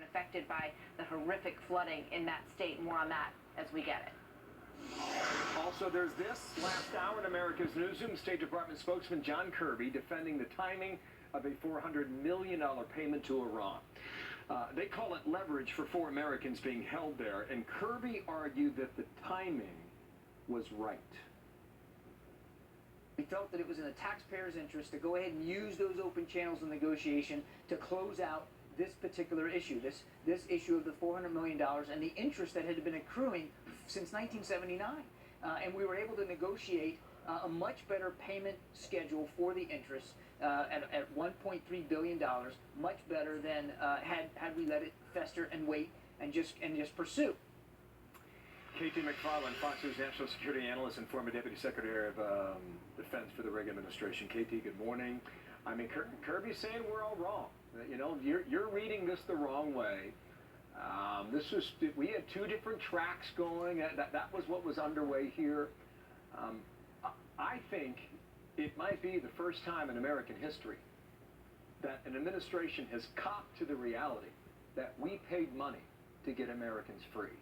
affected by the horrific flooding in that state. More on that as we get it. Also, there's this. Last hour in America's Newsroom, State Department spokesman John Kirby defending the timing of a $400 million payment to Iran. They call it leverage for 4 Americans being held there, and Kirby argued that the timing was right. We felt that it was in the taxpayers' interest to go ahead and use those open channels of negotiation to close out this particular issue, this issue of the $400 million and the interest that had been accruing since 1979. And we were able to negotiate a much better payment schedule for the interest at $1.3 billion, much better than had we let it fester and wait and just pursue. K.T. McFarland, Fox News national security analyst and former Deputy Secretary of Defense for the Reagan administration. K.T., good morning. I mean, Kirby's saying we're all wrong. You know, you're reading this the wrong way. We had 2 different tracks going. That was what was underway here. I think it might be the first time in American history that an administration has copped to the reality that we paid money to get Americans free.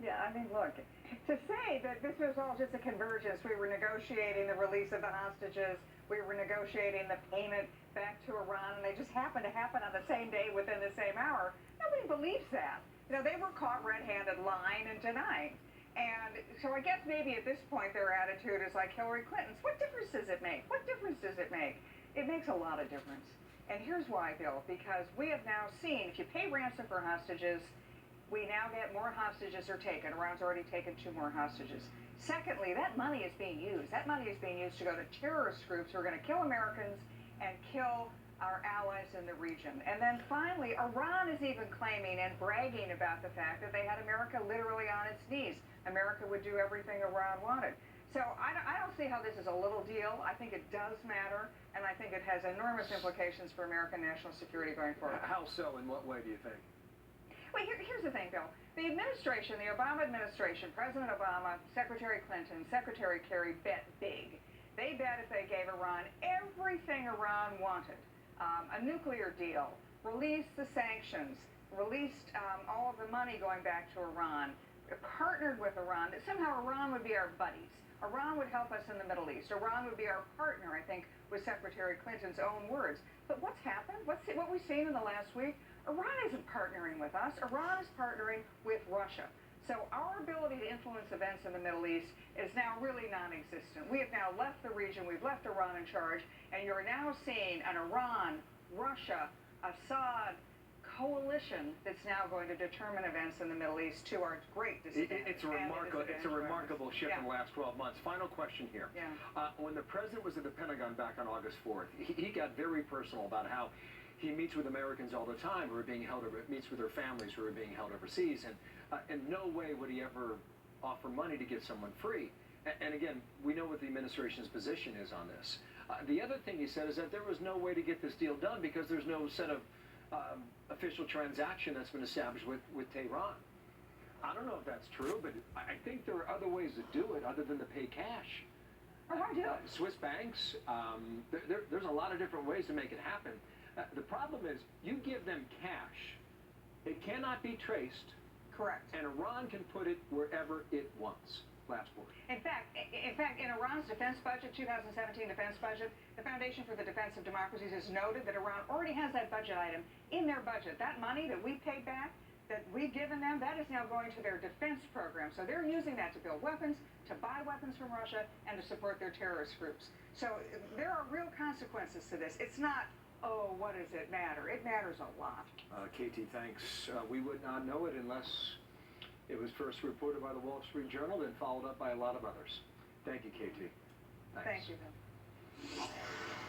Yeah, I mean, look, to say that this was all just a convergence, we were negotiating the release of the hostages, we were negotiating the payment back to Iran, and they just happened to happen on the same day within the same hour. Nobody believes that. You know, they were caught red-handed lying and denying. And so I guess maybe at this point their attitude is like Hillary Clinton's. What difference does it make? What difference does it make? It makes a lot of difference. And here's why, Bill, because we have now seen, if you pay ransom for hostages, we now get more hostages are taken. Iran's already taken 2 more hostages. Secondly, that money is being used. That money is being used to go to terrorist groups who are going to kill Americans and kill our allies in the region. And then finally, Iran is even claiming and bragging about the fact that they had America literally on its knees. America would do everything Iran wanted. So I don't see how this is a little deal. I think it does matter, and I think it has enormous implications for American national security going forward. How so? In what way do you think? Well, here's the thing, Bill. The administration, the Obama administration, President Obama, Secretary Clinton, Secretary Kerry bet big. They bet if they gave Iran everything Iran wanted, a nuclear deal, released the sanctions, released all of the money going back to Iran, partnered with Iran, that somehow Iran would be our buddies. Iran would help us in the Middle East. Iran would be our partner, I think, with Secretary Clinton's own words. But what's happened? What we've seen in the last week? Iran isn't partnering with us. Iran is partnering with Russia. So our ability to influence events in the Middle East is now really non-existent. We have now left the region. We've left Iran in charge. And you're now seeing an Iran, Russia, Assad coalition that's now going to determine events in the Middle East to our great disadvantage. It's a remarkable shift in the last 12 months. Final question here. Yeah. When the president was at the Pentagon back on August 4th, he got very personal about how he meets with Americans all the time who are being held, meets with their families who are being held overseas, and in no way would he ever offer money to get someone free. And again, we know what the administration's position is on this. The other thing he said is that there was no way to get this deal done because there's no set of official transaction that's been established with Tehran. I don't know if that's true, but I think there are other ways to do it other than to pay cash. Swiss banks, there's a lot of different ways to make it happen. The problem is you give them cash, it cannot be traced. Correct. And Iran can put it wherever it wants. Last word. In fact, in Iran's defense budget, 2017 defense budget, the Foundation for the Defense of Democracies has noted that Iran already has that budget item in their budget. That money that we paid back, that we've given them, that is now going to their defense program. So they're using that to build weapons, to buy weapons from Russia, and to support their terrorist groups. So there are real consequences to this. It's not, oh, what does it matter? It matters a lot. KT, thanks. We would not know it unless it was first reported by the Wall Street Journal, then followed up by a lot of others. Thank you, KT. Thanks. Thank you, Bill.